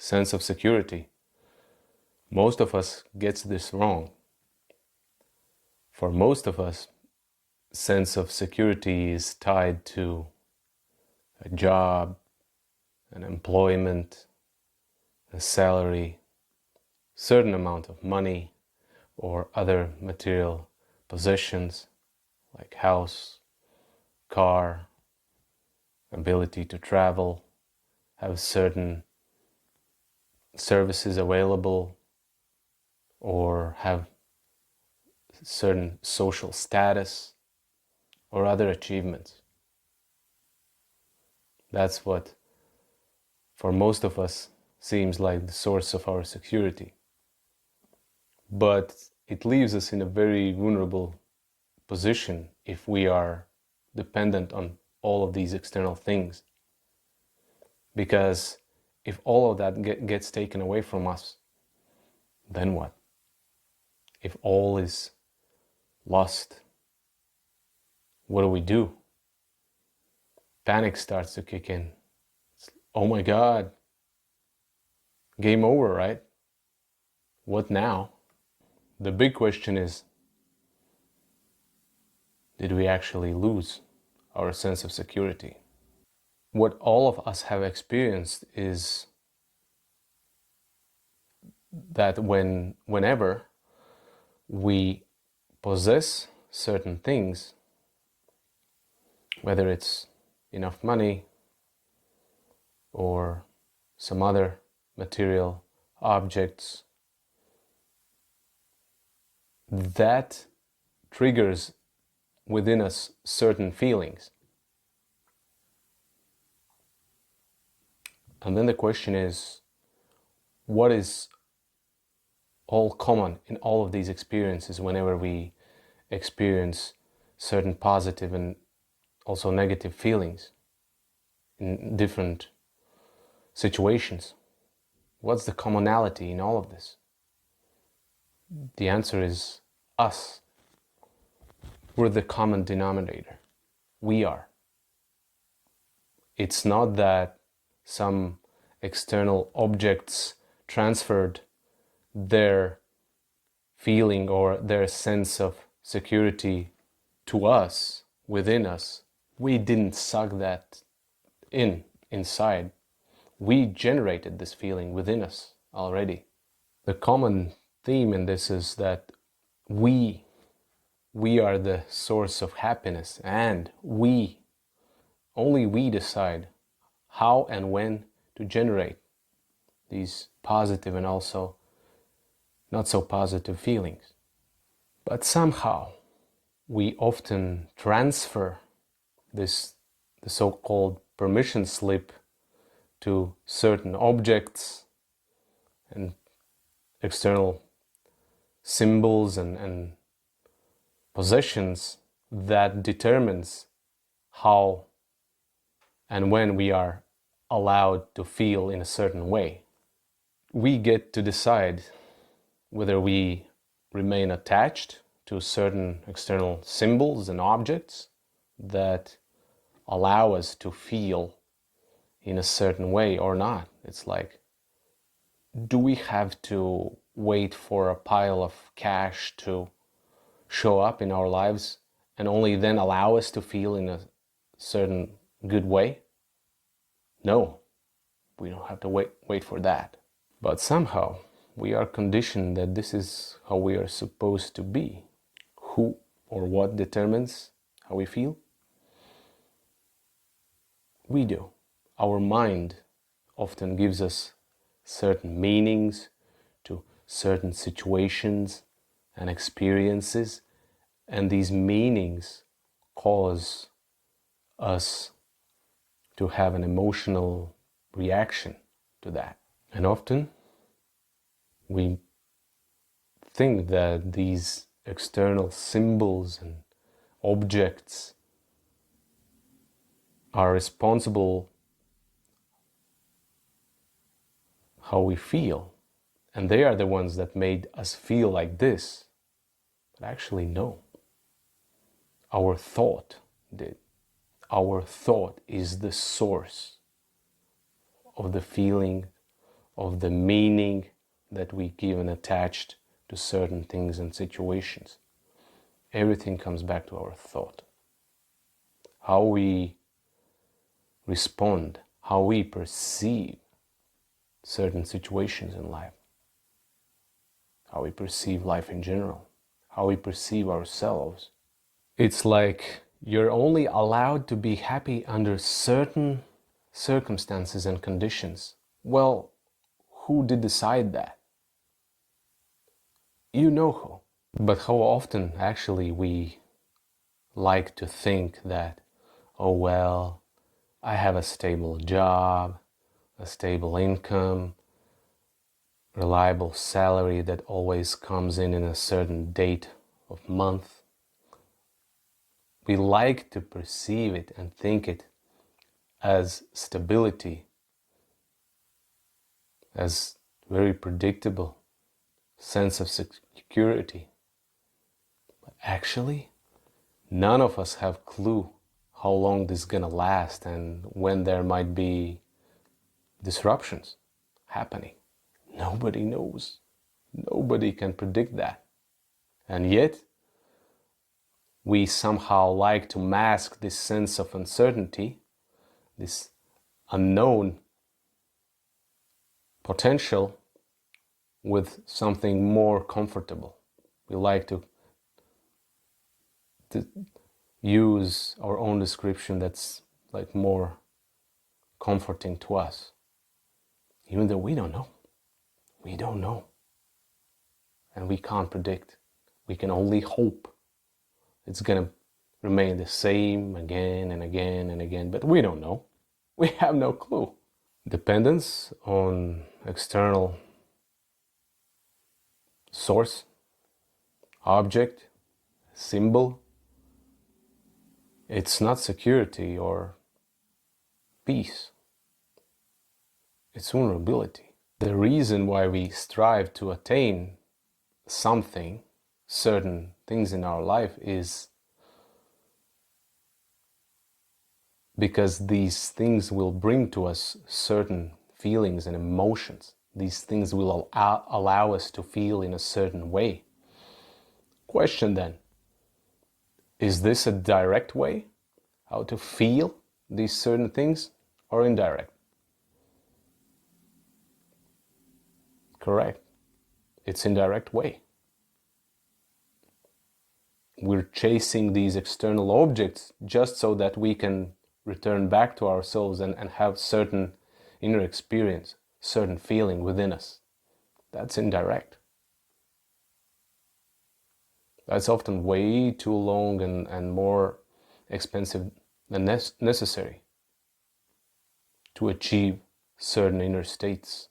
sense of security. Most of us gets this wrong. For most of us, sense of security is tied to a job, an employment, a salary, certain amount of money, or other material possessions like house, car, ability to travel, have certain services available, or have certain social status or other achievements. That's what, for most of us, seems like the source of our security. But it leaves us in a very vulnerable position if we are dependent on all of these external things. Because if all of that gets taken away from us, then what? If all is lost, what do we do? Panic starts to kick in. Oh my God, game over, right? What now? The big question is, did we actually lose our sense of security? What all of us have experienced is that whenever we possess certain things, whether it's enough money or some other material objects, that triggers within us certain feelings. And then the question is, what is all common in all of these experiences whenever we experience certain positive and also negative feelings in different situations? What's the commonality in all of this? The answer is us. We're the common denominator. We are. It's not that some external objects transferred their feeling or their sense of security to us, within us. We didn't suck that inside. We generated this feeling within us already. The common theme in this is that we are the source of happiness, and only we decide how and when to generate these positive and also not so positive feelings. But somehow we often transfer the so-called permission slip to certain objects and external symbols and possessions that determines how and when we are allowed to feel in a certain way. We get to decide whether we remain attached to certain external symbols and objects that allow us to feel in a certain way or not. It's like, do we have to wait for a pile of cash to show up in our lives and only then allow us to feel in a certain good way? No, we don't have to wait for that. But somehow we are conditioned that this is how we are supposed to be. Who or what determines how we feel? We do. Our mind often gives us certain meanings to certain situations and experiences, and these meanings cause us to have an emotional reaction to that. And often we think that these external symbols and objects are responsible how we feel, and they are the ones that made us feel like this. But actually, no. Our thought did. Our thought is the source of the feeling of the meaning that we give and attached to certain things and situations. Everything comes back to our thought. How we respond, how we perceive certain situations in life, how we perceive life in general, how we perceive ourselves. It's like you're only allowed to be happy under certain circumstances and conditions. Well, who did decide that? You know who. But how often actually we like to think that, oh well, I have a stable job, a stable income, reliable salary that always comes in a certain date of month. We like to perceive it and think it as stability, as very predictable sense of security. But actually, none of us have clue how long this is gonna last and when there might be disruptions happening. Nobody knows. Nobody can predict that. And yet, we somehow like to mask this sense of uncertainty, this unknown potential, with something more comfortable. We like to use our own description that's like more comforting to us, even though we don't know. We don't know. And we can't predict. We can only hope it's gonna remain the same again and again and again, but we don't know. We have no clue. Dependence on external source, object, symbol, it's not security or peace. It's vulnerability. The reason why we strive to attain something, certain things in our life, is because these things will bring to us certain feelings and emotions. These things will allow us to feel in a certain way. Question then, is this a direct way how to feel these certain things, or indirect? Correct. It's indirect way. We're chasing these external objects just so that we can return back to ourselves and have certain inner experience, certain feeling within us. That's indirect. That's often way too long and more expensive than necessary to achieve certain inner states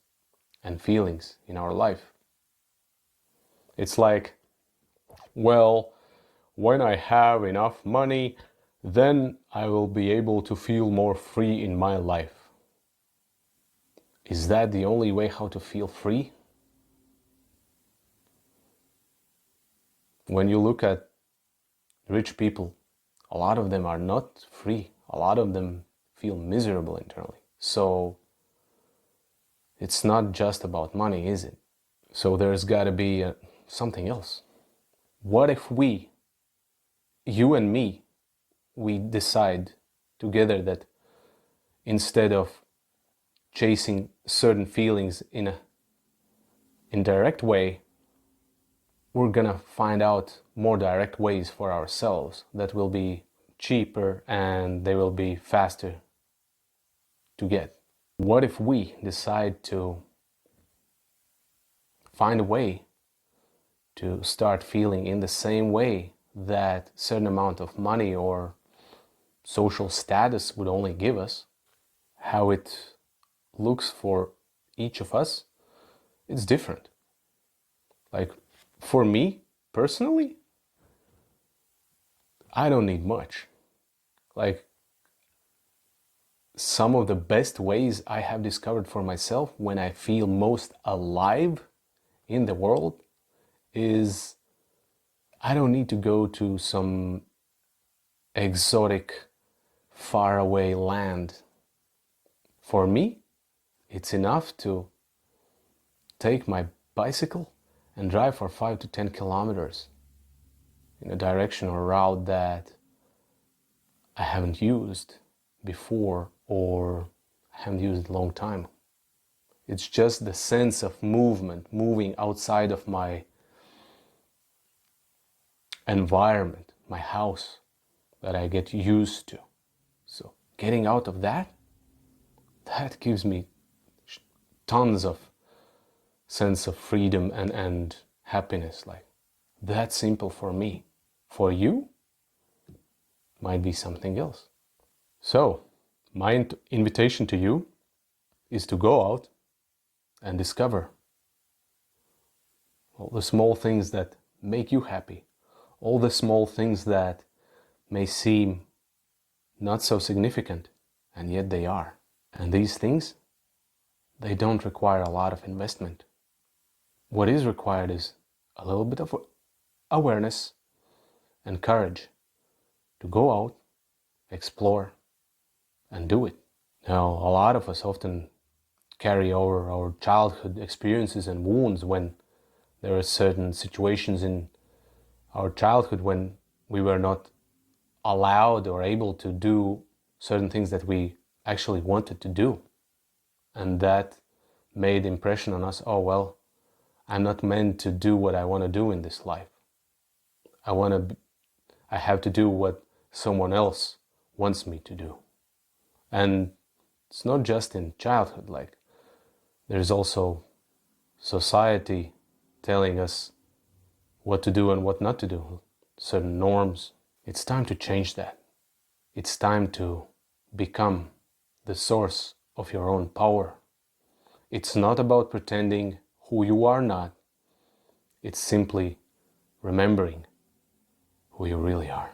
and feelings in our life. It's like, well, when I have enough money, then I will be able to feel more free in my life. Is that the only way how to feel free? When you look at rich people, a lot of them are not free. A lot of them feel miserable internally. So it's not just about money, is it? So there's got to be something else. What if we, you and me, we decide together that instead of chasing certain feelings in an indirect way, we're gonna find out more direct ways for ourselves that will be cheaper and they will be faster to get. What if we decide to find a way to start feeling in the same way that certain amount of money or social status would only give us? How it looks for each of us, it's different. Like, for me personally, I don't need much. Like, some of the best ways I have discovered for myself when I feel most alive in the world is I don't need to go to some exotic, faraway land. For me, it's enough to take my bicycle and drive for 5 to 10 kilometers in a direction or route that I haven't used before or haven't used in a long time. It's just the sense of movement, moving outside of my environment, my house, that I get used to. So getting out of that gives me tons of sense of freedom and happiness. Like, that's simple for me. For you, might be something else. So, my invitation to you is to go out and discover all the small things that make you happy, all the small things that may seem not so significant, and yet they are. And these things, they don't require a lot of investment. What is required is a little bit of awareness and courage to go out, explore, and do it. Now, a lot of us often carry over our childhood experiences and wounds when there are certain situations in our childhood when we were not allowed or able to do certain things that we actually wanted to do. And that made impression on us, oh well, I'm not meant to do what I want to do in this life. I have to do what someone else wants me to do. And it's not just in childhood, like there's also society telling us what to do and what not to do, certain norms. It's time to change that. It's time to become the source of your own power. It's not about pretending who you are not. It's simply remembering who you really are.